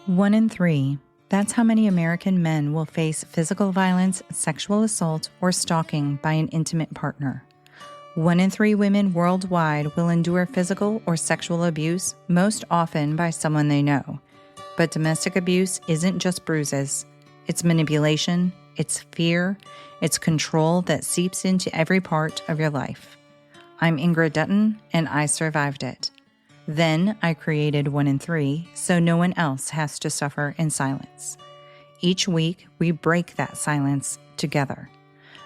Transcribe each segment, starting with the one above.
1 in 3. That's how many American men will face physical violence, sexual assault, or stalking by an intimate partner. 1 in 3 women worldwide will endure physical or sexual abuse, most often by someone they know. But domestic abuse isn't just bruises. It's manipulation, it's fear, it's control that seeps into every part of your life. I'm Ingrid Dutton, and I survived it. Then I created 1 in 3 so no one else has to suffer in silence. Each week, we break that silence together.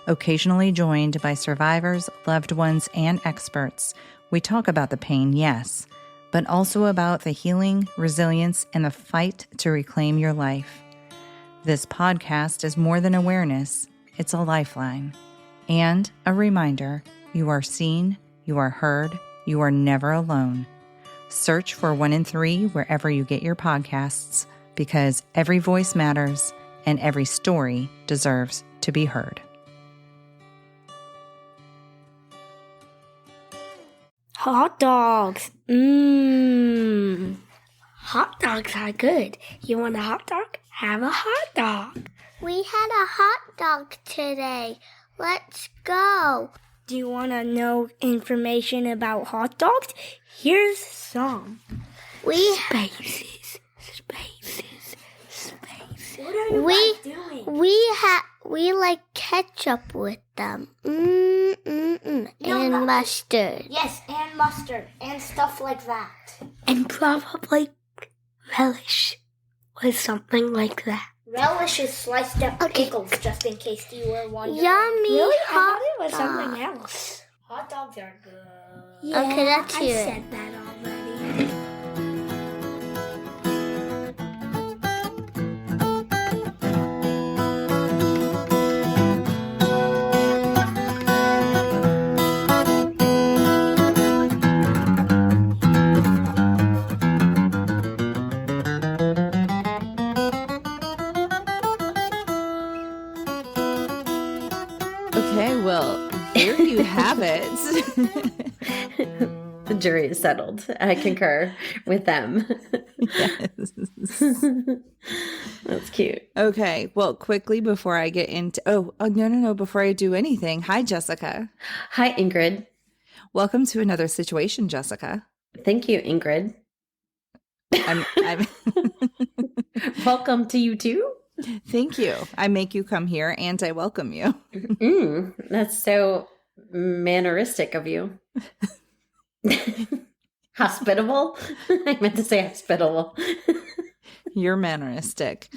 Occasionally joined by survivors, loved ones, and experts, we talk about the pain, yes, but also about the healing, resilience, and the fight to reclaim your life. This podcast is more than awareness, it's a lifeline. And a reminder, you are seen, you are heard, you are never alone. Search for 1 in 3 wherever you get your podcasts, because every voice matters and every story deserves to be heard. Hot dogs. Hot dogs are good. You want a hot dog? Have a hot dog. We had a hot dog today. Let's go. Do you want to know information about hot dogs? Here's some. Spaces. What are you doing? We like ketchup with them. And mustard. Yes, and mustard and stuff like that. And probably relish with something like that. Relish is sliced up pickles, just in case you were wondering. Yummy really? hot I thought it was dog. something else. Hot dogs are good. Yeah, okay, let's hear it. I said that already. Okay, well, there you have it. The jury is settled. I concur with them. Yes. That's cute. Okay, well, quickly before I get into... No, before I do anything. Hi, Jessica. Hi, Ingrid. Welcome to another situation, Jessica. Thank you, Ingrid. I'm Welcome to you too. Thank you. I make you come here and I welcome you. That's so manneristic of you. Hospitable? I meant to say hospitable. You're manneristic.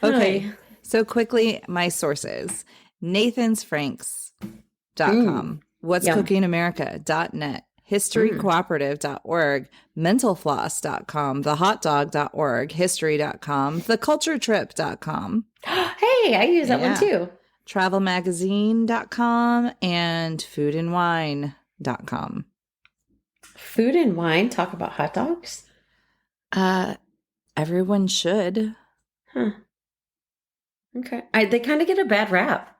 Okay. So quickly, my sources. NathansFranks.com, what'scookingamerica.net, historycooperative.org, mentalfloss.com, thehotdog.org, history.com, theculturetrip.com. Hey, I use that one too. travelmagazine.com and foodandwine.com. Food and wine talk about hot dogs? Everyone should. Huh. Okay. They kind of get a bad rap.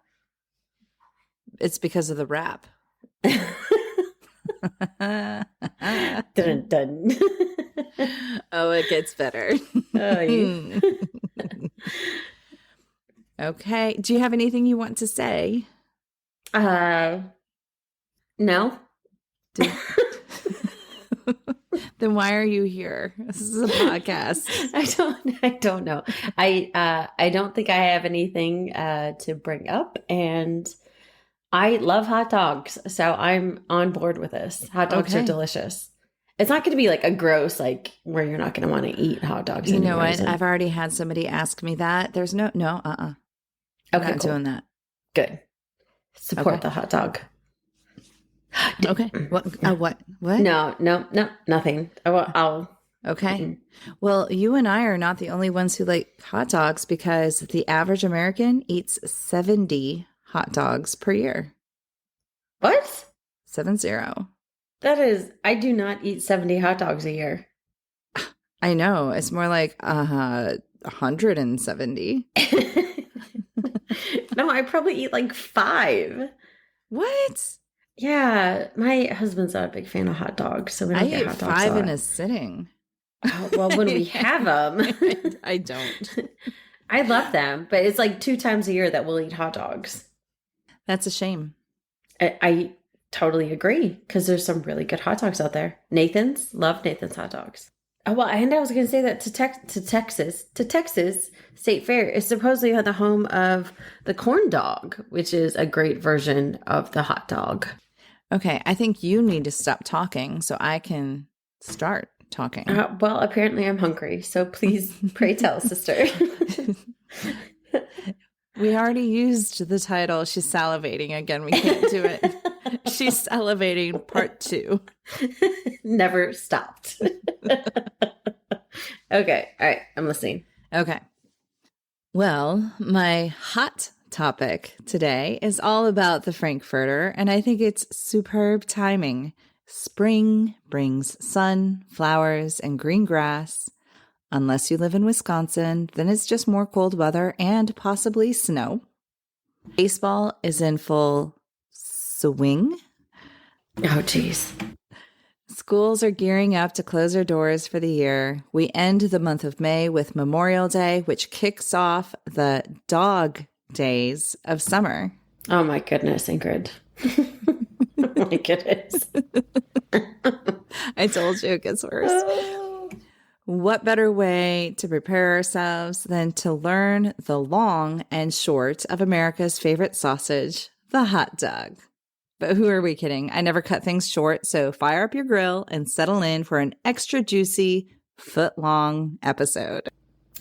It's because of the rap. Dun, dun. Oh, it gets better. Oh, you. Okay. Do you have anything you want to say? No. Then why are you here? This is a podcast. I don't know. I don't think I have anything to bring up, and I love hot dogs, so I'm on board with this. Hot dogs are delicious. It's not going to be like a gross, like where you're not going to want to eat hot dogs. You know what? I've already had somebody ask me that. There's no. I'm not doing that. Good. Support the hot dog. Okay. What? What? No, nothing. I'll. Okay. Well, you and I are not the only ones who like hot dogs, because the average American eats 70 hot dogs per year. What? 70. That is, I do not eat 70 hot dogs a year. I know. It's more like 170. No, I probably eat like 5. What? Yeah, my husband's not a big fan of hot dogs, so we don't I get eat hot dogs. 5 in a sitting. Oh, well, when we have them. I don't. I love them, but it's like 2 times a year that we'll eat hot dogs. That's a shame. I totally agree because there's some really good hot dogs out there. Nathan's, love Nathan's hot dogs. Oh, well, and I was going to say that to Texas State Fair is supposedly the home of the corn dog, which is a great version of the hot dog. Okay, I think you need to stop talking so I can start talking. Well, apparently I'm hungry, so please, pray tell, sister. We already used the title, She's Salivating. Again, we can't do it. She's Salivating Part 2. Never stopped. Okay, all right, I'm listening. Okay. Well, my hot topic today is all about the Frankfurter, and I think it's superb timing. Spring brings sun, flowers, and green grass. Unless you live in Wisconsin, then it's just more cold weather and possibly snow. Baseball is in full swing. Oh, geez. Schools are gearing up to close their doors for the year. We end the month of May with Memorial Day, which kicks off the dog days of summer. Oh, my goodness, Ingrid. Oh, my goodness. I told you it gets worse. What better way to prepare ourselves than to learn the long and short of America's favorite sausage, the hot dog? But who are we kidding? I never cut things short, so fire up your grill and settle in for an extra juicy, foot-long episode.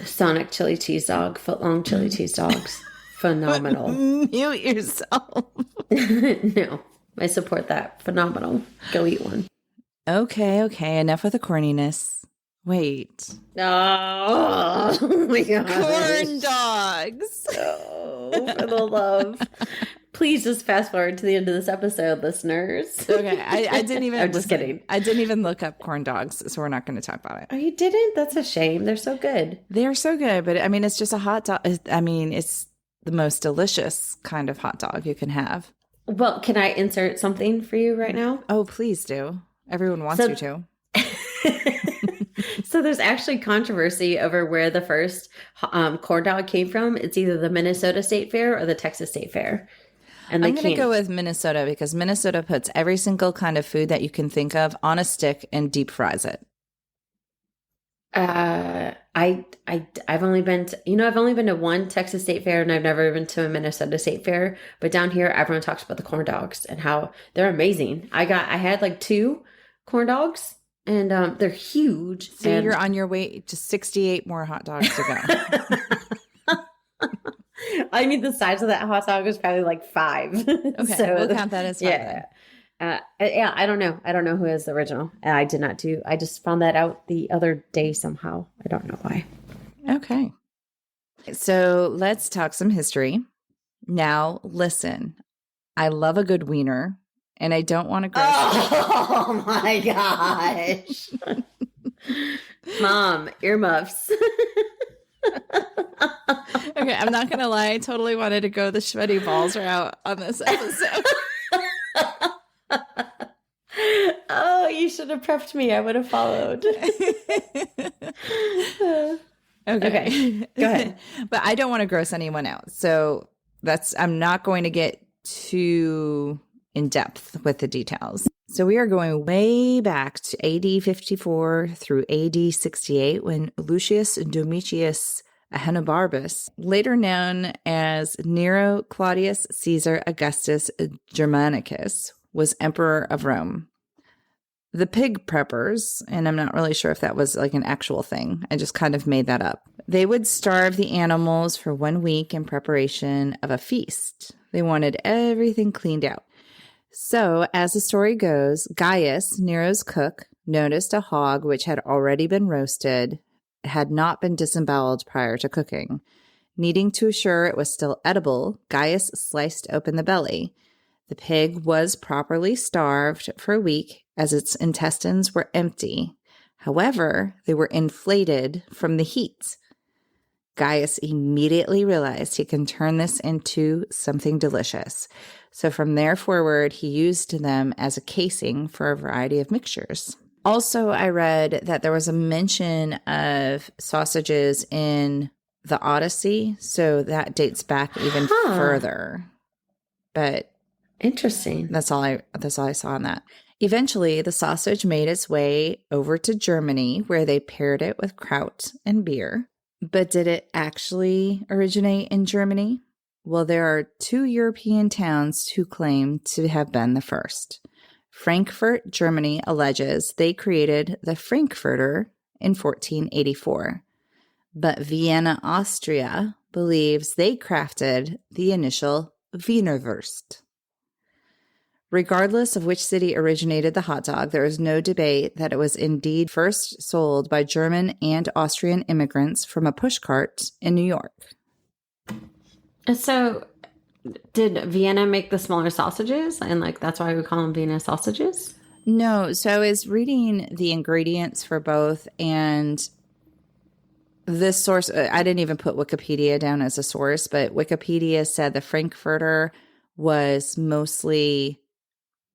Sonic chili cheese dog, foot-long chili cheese dogs. Phenomenal. Mute yourself. No, I support that. Phenomenal. Go eat one. Okay. Enough with the corniness. Wait. Oh my God. Corn dogs. Oh, for the love. Please just fast forward to the end of this episode, listeners. Okay, I didn't even. I'm just kidding. I didn't even look up corn dogs, so we're not going to talk about it. Oh, you didn't? That's a shame. They're so good. They're so good, but I mean, it's just a hot dog. I mean, it's the most delicious kind of hot dog you can have. Well, can I insert something for you right now? Oh, please do. Everyone wants you to. So there's actually controversy over where the first corn dog came from. It's either the Minnesota State Fair or the Texas State Fair. And I'm going to go with Minnesota because Minnesota puts every single kind of food that you can think of on a stick and deep fries it. I've only been to one Texas State Fair and I've never been to a Minnesota State Fair. But down here, everyone talks about the corn dogs and how they're amazing. I had like 2 corn dogs. And they're huge. So you're on your way to 68 more hot dogs to go. I mean, the size of that hot dog is probably like 5. Okay, so we'll count that as 5. Yeah. Yeah, I don't know. I don't know who is the original. I did not do. I just found that out the other day somehow. I don't know why. Okay. So let's talk some history. Now, listen. I love a good wiener. And I don't want to gross. Oh my gosh. Mom, earmuffs. Okay, I'm not going to lie. I totally wanted to go the sweaty balls route on this episode. Oh, you should have prepped me. I would have followed. Okay. Go ahead. But I don't want to gross anyone out. So I'm not going to get too in depth with the details. So we are going way back to AD 54 through AD 68 when Lucius Domitius Ahenobarbus, later known as Nero Claudius Caesar Augustus Germanicus, was emperor of Rome. The pig preppers, and I'm not really sure if that was like an actual thing, I just kind of made that up. They would starve the animals for 1 week in preparation of a feast. They wanted everything cleaned out. So, as the story goes, Gaius, Nero's cook, noticed a hog which had already been roasted, had not been disemboweled prior to cooking. Needing to assure it was still edible, Gaius sliced open the belly. The pig was properly starved for a week as its intestines were empty. However, they were inflated from the heat. Gaius immediately realized he can turn this into something delicious. So from there forward, he used them as a casing for a variety of mixtures. Also, I read that there was a mention of sausages in the Odyssey, so that dates back even further. But interesting. That's all I saw on that. Eventually, the sausage made its way over to Germany, where they paired it with kraut and beer. But did it actually originate in Germany? Well, there are 2 European towns who claim to have been the first. Frankfurt, Germany alleges they created the Frankfurter in 1484. But Vienna, Austria believes they crafted the initial Wienerwurst. Regardless of which city originated the hot dog, there is no debate that it was indeed first sold by German and Austrian immigrants from a pushcart in New York. So, did Vienna make the smaller sausages? And that's why we call them Vienna sausages? No. So I was reading the ingredients for both, and this source, I didn't even put Wikipedia down as a source, but Wikipedia said the Frankfurter was mostly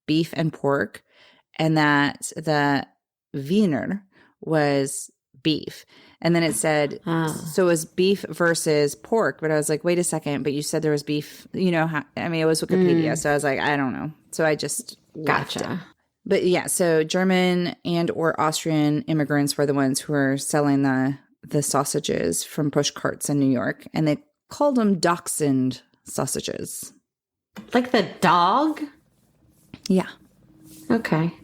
beef and pork, and that the Wiener was beef. And then it said, so it was beef versus pork. But I was like, wait a second, but you said there was beef. It was Wikipedia. So I was like, I don't know. So I just left it. But yeah, so German and or Austrian immigrants were the ones who were selling the sausages from push carts in New York. And they called them dachshund sausages. Like the dog? Yeah. Okay.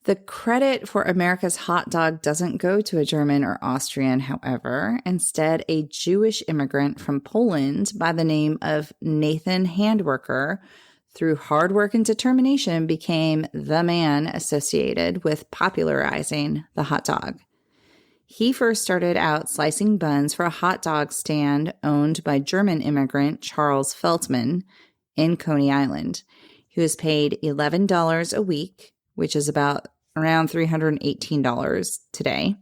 The credit for America's hot dog doesn't go to a German or Austrian, however. Instead, a Jewish immigrant from Poland by the name of Nathan Handwerker, through hard work and determination, became the man associated with popularizing the hot dog. He first started out slicing buns for a hot dog stand owned by German immigrant Charles Feltman in Coney Island. He was paid $11 a week, which is about around $318 today.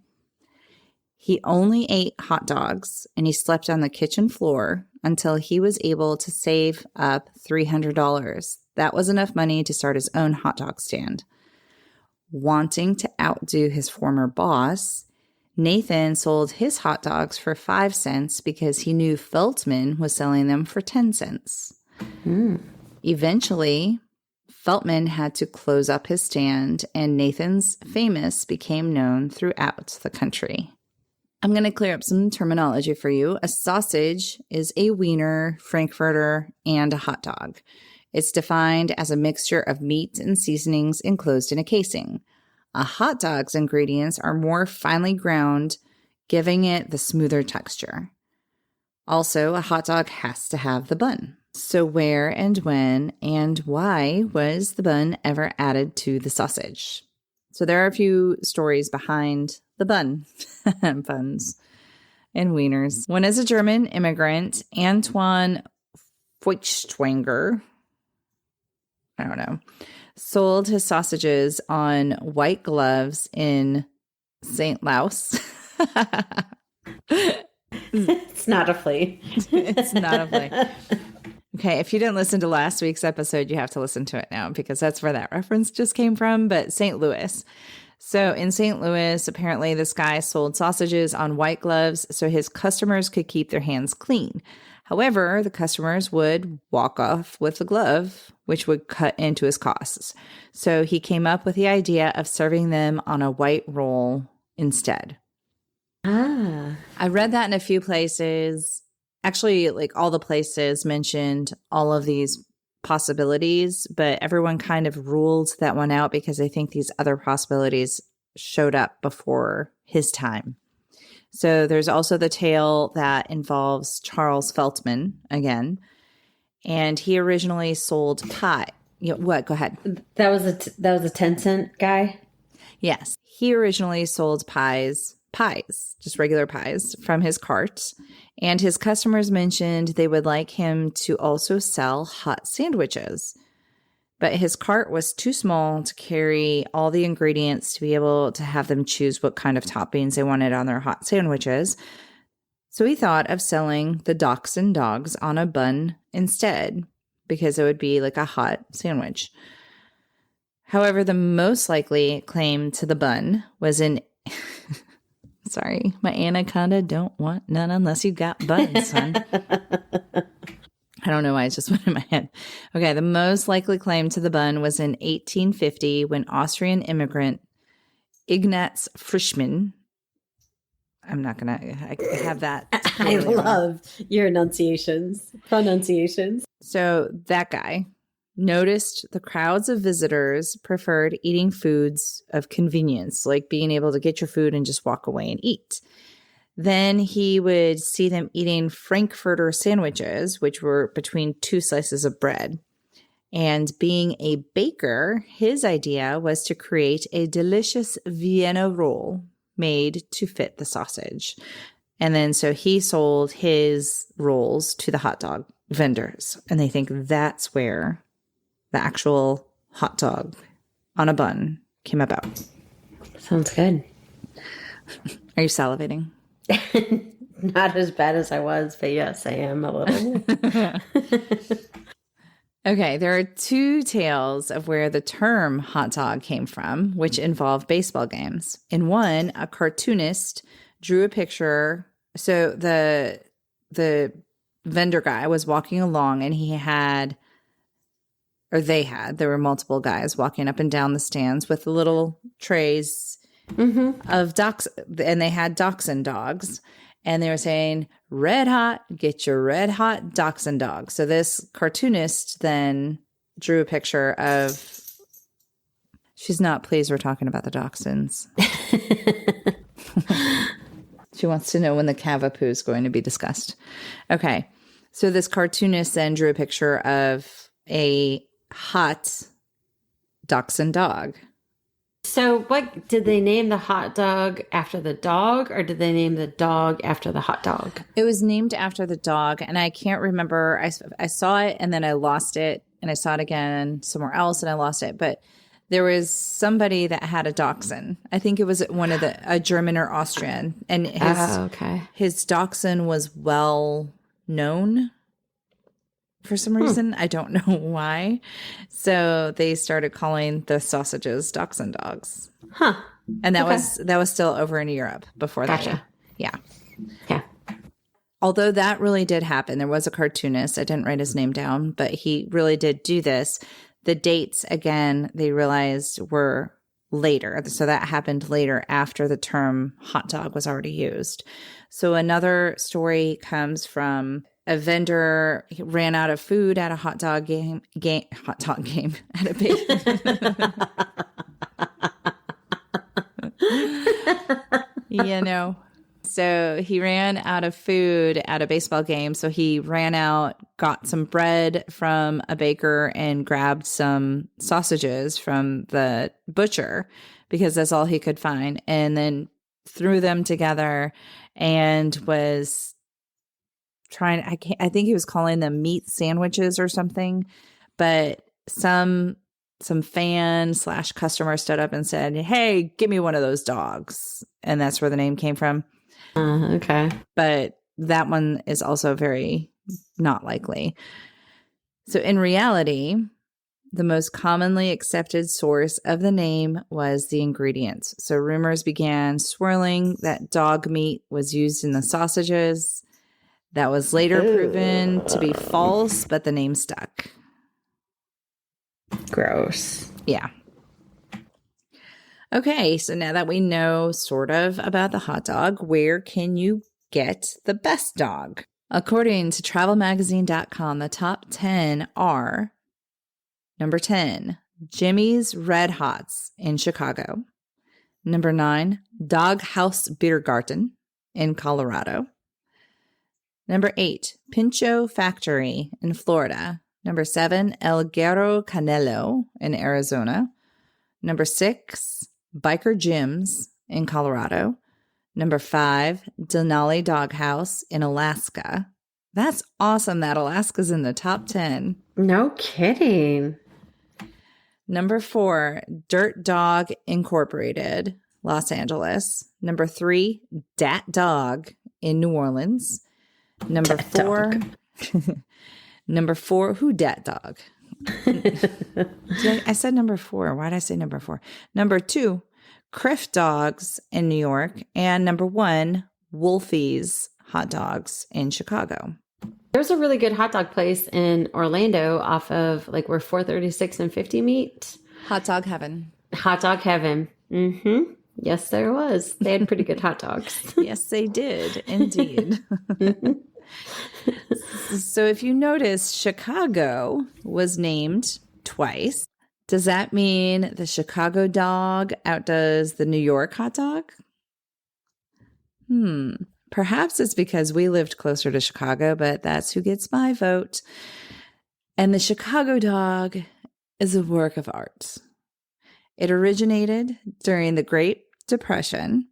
He only ate hot dogs, and he slept on the kitchen floor until he was able to save up $300. That was enough money to start his own hot dog stand. Wanting to outdo his former boss, Nathan sold his hot dogs for 5 cents because he knew Feltman was selling them for 10 cents. Eventually, Feltman had to close up his stand, and Nathan's famous became known throughout the country. I'm going to clear up some terminology for you. A sausage is a wiener, frankfurter, and a hot dog. It's defined as a mixture of meat and seasonings enclosed in a casing. A hot dog's ingredients are more finely ground, giving it the smoother texture. Also, a hot dog has to have the bun. So where and when and why was the bun ever added to the sausage? So there are a few stories behind the bun, buns, and wieners. One is a German immigrant, Antoine Feuchtwanger, sold his sausages on white gloves in St. Louis. It's not a flea. It's not a flea. Okay, if you didn't listen to last week's episode, you have to listen to it now because that's where that reference just came from, but St. Louis. So in St. Louis, apparently this guy sold sausages on white gloves so his customers could keep their hands clean. However, the customers would walk off with the glove, which would cut into his costs. So he came up with the idea of serving them on a white roll instead. I read that in a few places. Actually, all the places mentioned all of these possibilities, but everyone kind of ruled that one out because I think these other possibilities showed up before his time. So there's also the tale that involves Charles Feltman again, and he originally sold pie. What? Go ahead. That was a 10-cent guy? Yes. He originally sold pies, just regular pies from his cart. And his customers mentioned they would like him to also sell hot sandwiches. But his cart was too small to carry all the ingredients to be able to have them choose what kind of toppings they wanted on their hot sandwiches. So he thought of selling the dachshund dogs on a bun instead, because it would be like a hot sandwich. However, the most likely claim to the bun was in sorry, my anaconda don't want none unless you got buns, son. I don't know why it just went in my head. Okay, the most likely claim to the bun was in 1850 when Austrian immigrant Ignaz Frischmann. I'm not going to have that. I love your pronunciations. So that guy noticed the crowds of visitors preferred eating foods of convenience, like being able to get your food and just walk away and eat. Then he would see them eating Frankfurter sandwiches, which were between two slices of bread. And being a baker, his idea was to create a delicious Vienna roll made to fit the sausage. And then so he sold his rolls to the hot dog vendors. And they think that's where the actual hot dog on a bun came about. Sounds good. Are you salivating? Not as bad as I was, but yes, I am a little. Okay, there are two tales of where the term hot dog came from, which involve baseball games. In one, a cartoonist drew a picture. So the vendor guy was walking along and there were multiple guys walking up and down the stands with little trays of ducks, and they had dachshund dogs. And they were saying, red hot, get your red hot dachshund dog. So this cartoonist then drew a picture of, she's not pleased we're talking about the dachshunds. She wants to know when the Cavapoo is going to be discussed. Okay. So this cartoonist then drew a picture of a hot dachshund dog. So what did they name the hot dog after the dog, or did they name the dog after the hot dog? It was named after the dog, and I can't remember. I saw it and then I lost it, and I saw it again somewhere else and I lost it. But there was somebody that had a dachshund. I think it was a German or Austrian, and his dachshund was well known for some reason. I don't know why. So they started calling the sausages dachshund dogs. Huh. And that was still over in Europe before that. Gotcha. Yeah. Yeah. Although that really did happen. There was a cartoonist. I didn't write his name down, but he really did do this. The dates, again, they realized were later. So that happened later after the term hot dog was already used. So another story comes from a vendor ran out of food at a hot dog game at a So he ran out of food at a baseball game. So he ran out, got some bread from a baker, and grabbed some sausages from the butcher because that's all he could find, and then threw them together and was trying. I think he was calling them meat sandwiches or something, but some fan / customer stood up and said, "Hey, give me one of those dogs," and that's where the name came from. Okay, but that one is also very not likely. So in reality, the most commonly accepted source of the name was the ingredients. So rumors began swirling that dog meat was used in the sausages. That was later proven to be false, but the name stuck. Gross. Yeah. Okay, so now that we know sort of about the hot dog, where can you get the best dog? According to travelmagazine.com, the top 10 are: number 10, Jimmy's Red Hots in Chicago. Number 9, Doghouse Biergarten in Colorado. Number 8, Pincho Factory in Florida. Number 7, El Guerro Canelo in Arizona. Number 6, Biker Gyms in Colorado. Number 5, Denali Doghouse in Alaska. That's awesome that Alaska's in the top 10. No kidding. Number 4, Dirt Dog Incorporated, Los Angeles. Number 3, Dat Dog in New Orleans. Number 4, Who Dat Dog? I said number 4. Why did I say number 4? Number 2, Criff Dogs in New York. And number 1, Wolfie's Hot Dogs in Chicago. There's a really good hot dog place in Orlando off of like where 436 and 50 meet. Hot Dog Heaven. Hot Dog Heaven. Mm-hmm. Yes, there was. They had pretty good hot dogs. Yes, they did. Indeed. So if you notice, Chicago was named twice. Does that mean the Chicago dog outdoes the New York hot dog? Perhaps it's because we lived closer to Chicago, but that's who gets my vote. And the Chicago dog is a work of art. It originated during the Great Depression.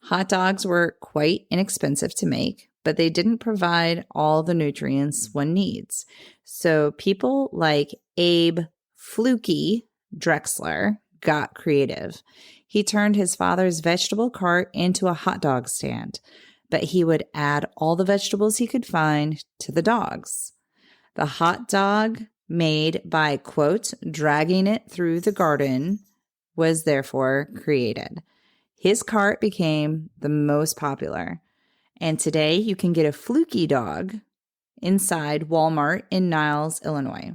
Hot dogs were quite inexpensive to make, but they didn't provide all the nutrients one needs. So people like Abe Fluky Drexler got creative. He turned his father's vegetable cart into a hot dog stand, but he would add all the vegetables he could find to the dogs. The hot dog made by, quote, dragging it through the garden was therefore created. His cart became the most popular. And today you can get a Fluky dog inside Walmart in Niles, Illinois.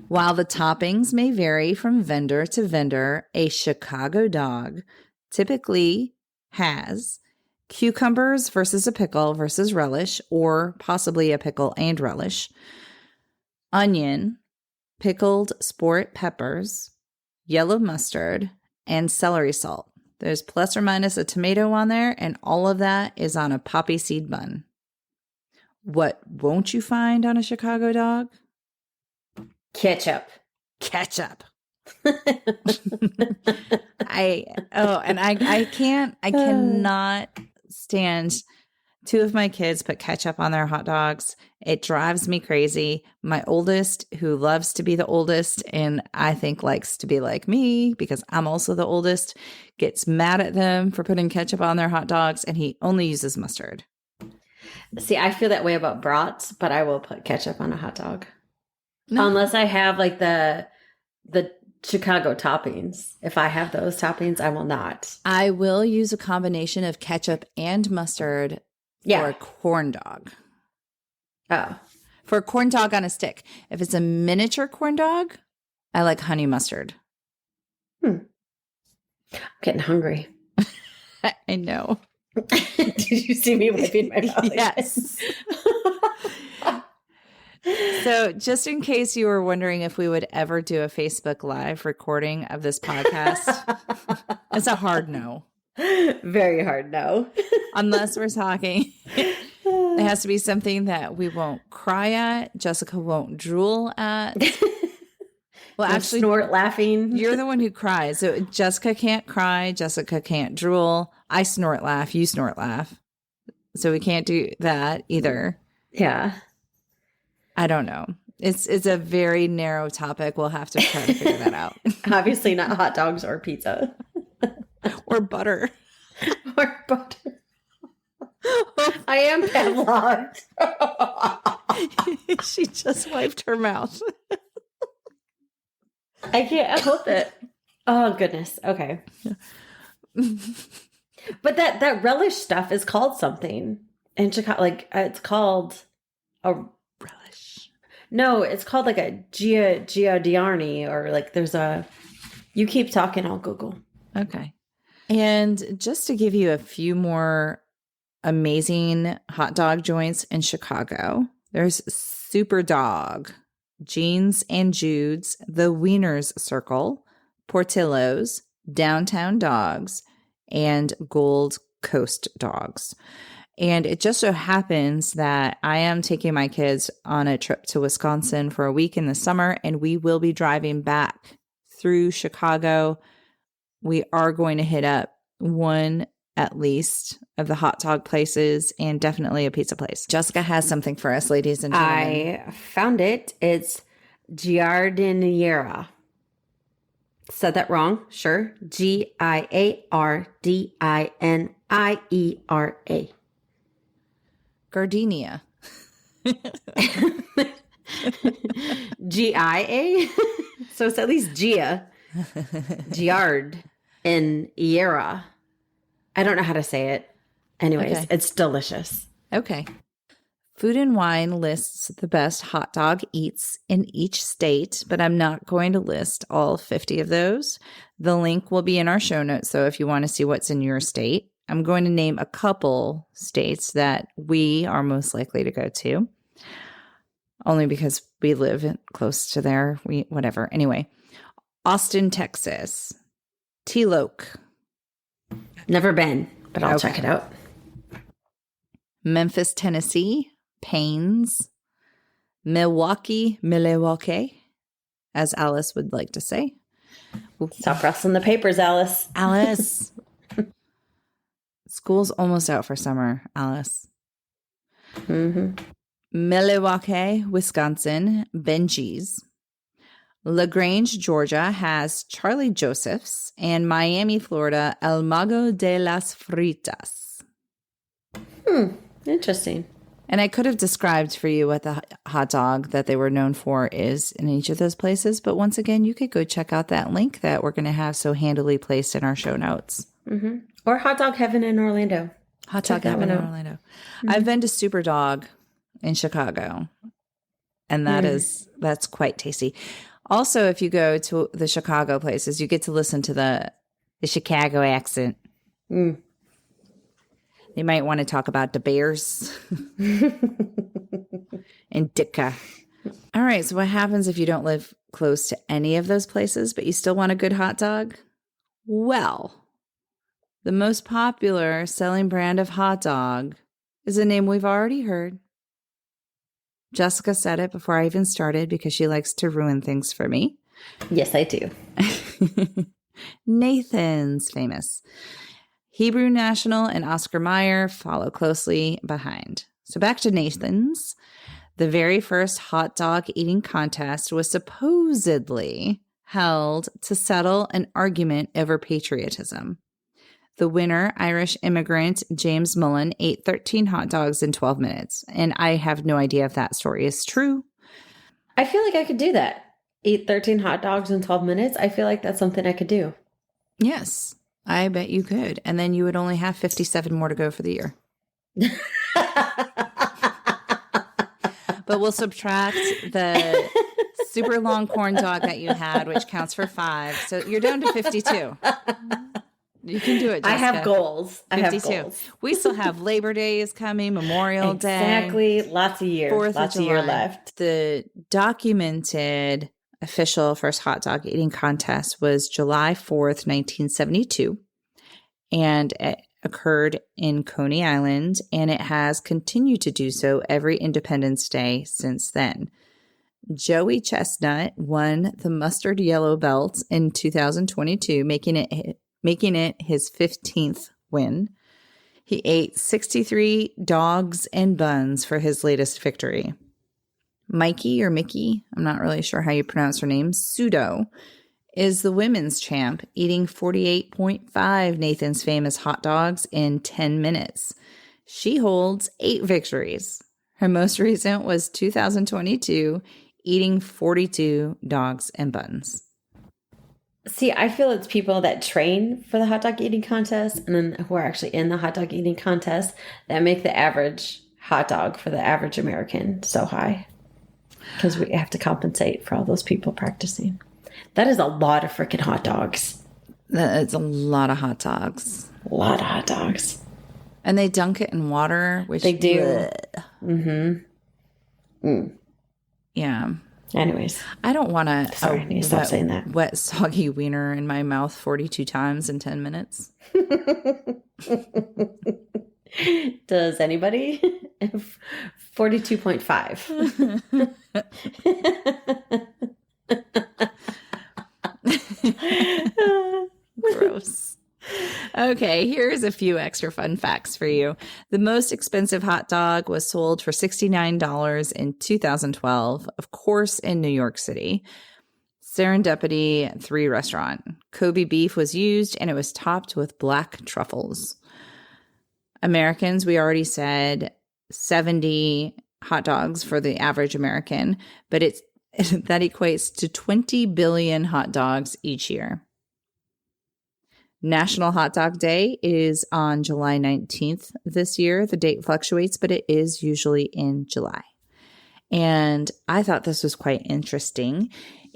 While the toppings may vary from vendor to vendor, a Chicago dog typically has cucumbers versus a pickle versus relish, or possibly a pickle and relish, onion, pickled sport peppers, yellow mustard, and celery salt. There's plus or minus a tomato on there, and all of that is on a poppy seed bun. What won't you find on a Chicago dog? Ketchup. Ketchup. I cannot stand. 2 of my kids put ketchup on their hot dogs. It drives me crazy. My oldest, who loves to be the oldest and I think likes to be like me because I'm also the oldest, gets mad at them for putting ketchup on their hot dogs, and he only uses mustard. See, I feel that way about brats, but I will put ketchup on a hot dog. No. Unless I have like the Chicago toppings. If I have those toppings, I will not. I will use a combination of ketchup and mustard for a corn dog. Oh. For a corn dog on a stick. If it's a miniature corn dog, I like honey mustard. I'm getting hungry. I know. Did you see me wiping my mouth? Yes. So just in case you were wondering if we would ever do a Facebook Live recording of this podcast, it's a hard no. Very hard no. Unless we're talking. It has to be something that we won't cry at. Jessica won't drool at. Well, actually, snort laughing. You're the one who cries. So Jessica can't cry. Jessica can't drool. I snort laugh. You snort laugh. So we can't do that either. Yeah. I don't know. It's a very narrow topic. We'll have to try to figure that out. Obviously not hot dogs or pizza. Or butter. Or butter. I am Pavloved. She just wiped her mouth. I can't help it. Oh, goodness. Okay. But that relish stuff is called something in Chicago. Like, it's called a relish. No, it's called like a Giardiani, or like there's a... You keep talking, I'll Google. Okay. And just to give you a few more amazing hot dog joints in Chicago, there's Super Dog, Jeans and Jude's, The Wieners Circle, Portillo's, Downtown Dogs, and Gold Coast Dogs. And it just so happens that I am taking my kids on a trip to Wisconsin for a week in the summer, and we will be driving back through Chicago. We are going to hit up one at least of the hot dog places and definitely a pizza place. Jessica has something for us, ladies and gentlemen. I found it. It's Giardiniera. Said that wrong? Sure. Giardiniera. Gardenia. Gia. So it's at least Gia. Giard and Iera. I don't know how to say it. Anyways, Okay. It's delicious. Okay. Food and Wine lists the best hot dog eats in each state, but I'm not going to list all 50 of those. The link will be in our show notes, so if you want to see what's in your state. I'm going to name a couple states that we are most likely to go to, only because we live close to there. Whatever. Anyway, Austin, Texas. Teloke. Never been, but I'll check it out. Memphis, Tennessee. Paynes. Milwaukee, as Alice would like to say. Stop rustling the papers, Alice. Alice. School's almost out for summer, Alice. Mm-hmm. Milwaukee, Wisconsin. Benji's. LaGrange, Georgia has Charlie Joseph's, and Miami, Florida, El Mago de las Fritas. Interesting. And I could have described for you what the hot dog that they were known for is in each of those places, but once again, you could go check out that link that we're going to have so handily placed in our show notes. Mm-hmm. Or Hot Dog Heaven in Orlando. Hot Dog Heaven in Orlando. Mm-hmm. I've been to Super Dog in Chicago, and that's quite tasty. Also, if you go to the Chicago places, you get to listen to the Chicago accent. Mm. They might want to talk about the Bears and Ditka. All right, so what happens if you don't live close to any of those places, but you still want a good hot dog? Well, the most popular selling brand of hot dog is a name we've already heard. Jessica said it before I even started because she likes to ruin things for me. Yes, I do. Nathan's famous. Hebrew National and Oscar Mayer follow closely behind. So back to Nathan's. The very first hot dog eating contest was supposedly held to settle an argument over patriotism. The winner, Irish immigrant James Mullen, ate 13 hot dogs in 12 minutes. And I have no idea if that story is true. I feel like I could do that. Eat 13 hot dogs in 12 minutes. I feel like that's something I could do. Yes, I bet you could. And then you would only have 57 more to go for the year. But we'll subtract the super long corn dog that you had, which counts for 5. So you're down to 52. You can do it, Jessica. I have goals. 52. We still have Labor Day is coming, Memorial Day. Exactly. Lots of years. 4th Lots of of year July. left. The documented official first hot dog eating contest was July 4th, 1972. And it occurred in Coney Island, and it has continued to do so every Independence Day since then. Joey Chestnut won the mustard yellow belt in 2022, making it his 15th win. He ate 63 dogs and buns for his latest victory. Mikey or Mickey, I'm not really sure how you pronounce her name, Pseudo, is the women's champ, eating 48.5 Nathan's famous hot dogs in 10 minutes. She holds 8 victories. Her most recent was 2022, eating 42 dogs and buns. See, I feel it's people that train for the hot dog eating contest and then who are actually in the hot dog eating contest that make the average hot dog for the average American so high. Because we have to compensate for all those people practicing. That is a lot of freaking hot dogs. That's a lot of hot dogs. A lot of hot dogs. And they dunk it in water, which they do. Mm-hmm. Mm. Yeah. Anyways. I don't want to stop saying that. Wet, soggy wiener in my mouth 42 times in 10 minutes. Does anybody? 42.5. Gross. Okay, here's a few extra fun facts for you. The most expensive hot dog was sold for $69 in 2012, of course, in New York City. Serendipity 3 restaurant. Kobe beef was used, and it was topped with black truffles. Americans, we already said 70 hot dogs for the average American, but that equates to 20 billion hot dogs each year. National Hot Dog Day is on July 19th this year. The date fluctuates, but it is usually in July. And I thought this was quite interesting.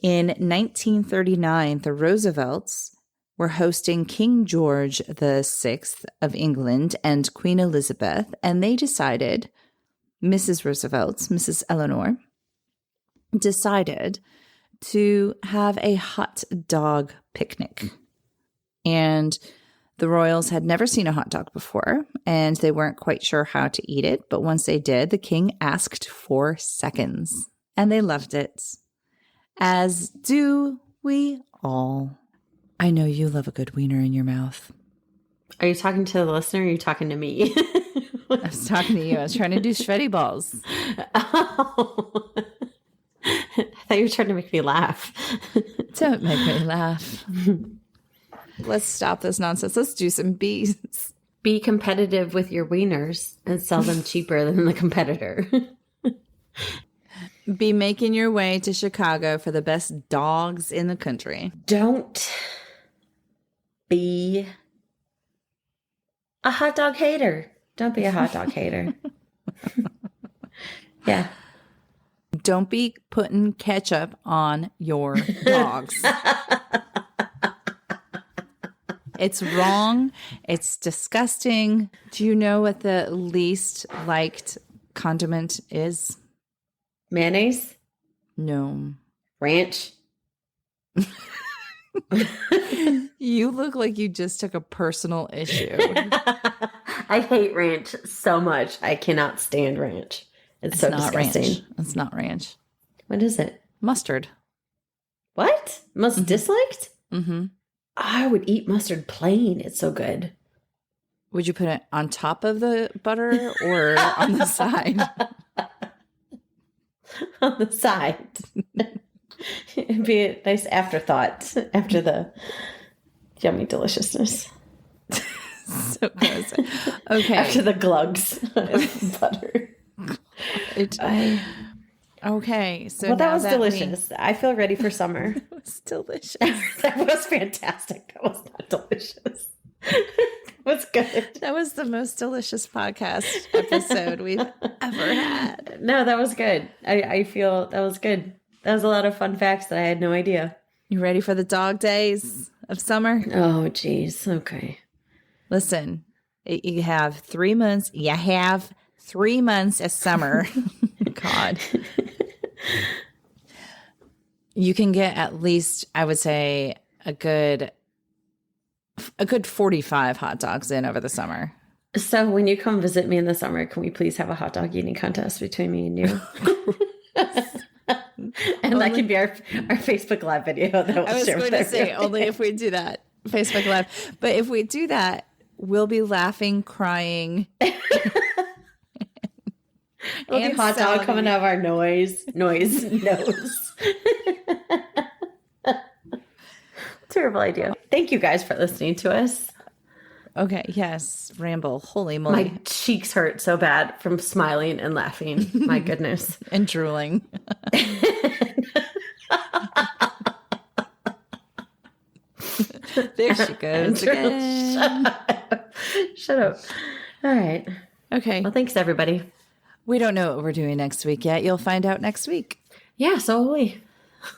In 1939, the Roosevelts were hosting King George VI of England and Queen Elizabeth, and they decided, Mrs. Eleanor, decided to have a hot dog picnic. And the royals had never seen a hot dog before, and they weren't quite sure how to eat it. But once they did, the king asked for seconds, and they loved it. As do we all. I know you love a good wiener in your mouth. Are you talking to the listener or are you talking to me? I was talking to you. I was trying to do sweaty balls. Oh. I thought you were trying to make me laugh. Don't make me laugh. Let's stop this nonsense. Let's do some bees. Be competitive with your wieners and sell them cheaper than the competitor. Be making your way to Chicago for the best dogs in the country. Don't be a hot dog hater. Don't be a hot dog hater. Yeah. Don't be putting ketchup on your dogs. It's wrong. It's disgusting. Do you know what the least liked condiment is? Mayonnaise? No. Ranch? You look like you just took a personal issue. I hate ranch so much. I cannot stand ranch. It's so not disgusting. Ranch. It's not ranch. What is it? Mustard. What? Most disliked? Mm-hmm. I would eat mustard plain. It's so good. Would you put it on top of the butter or on the side? On the side. It'd be a nice afterthought after the yummy deliciousness. So gross. Okay. After the glugs of butter. Okay. So well, that was delicious. I feel ready for summer. It was delicious. That was fantastic. That was not delicious. It was good. That was the most delicious podcast episode we've ever had. No, that was good. I feel that was good. That was a lot of fun facts that I had no idea. You ready for the dog days of summer? Oh, geez. Okay. Listen, you have 3 months. You have 3 months of summer. God. You can get at least, I would say, a good 45 hot dogs in over the summer. So when you come visit me in the summer, can we please have a hot dog eating contest between me and you? And that can be our Facebook Live video. That I was going to say, only if we do that. Facebook Live. But if we do that, we'll be laughing, crying. We'll be hot dog coming out of our nose. Terrible idea. Thank you guys for listening to us. Okay, yes, ramble. Holy moly. My cheeks hurt so bad from smiling and laughing. My goodness. And drooling. There she goes again. Shut up. All right. Okay. Well, thanks, everybody. We don't know what we're doing next week yet. You'll find out next week. Yeah, so will we.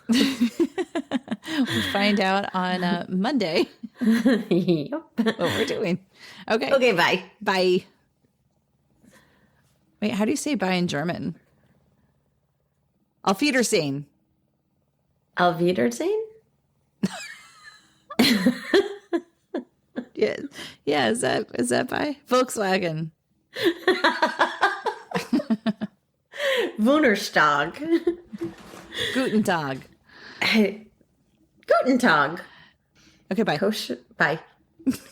We'll find out on Monday Yep. what we're doing. Okay. Okay, bye. Bye. Wait, how do you say bye in German? Auf Wiedersehen. Auf Wiedersehen? Yeah, is that bye? Volkswagen. Wunderstag. Guten Tag. Guten Tag. Okay, bye. Kosher. Bye.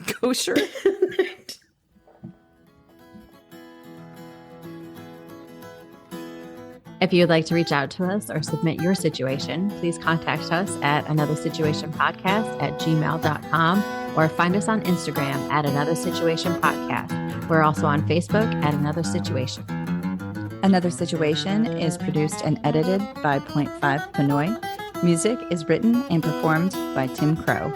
Kosher. If you would like to reach out to us or submit your situation, please contact us at anothersituationpodcast@gmail.com or find us on Instagram at Another Situation Podcast. We're also on Facebook at Another Situation. Another Situation is produced and edited by Point 5 Pinoy. Music is written and performed by Tim Crow.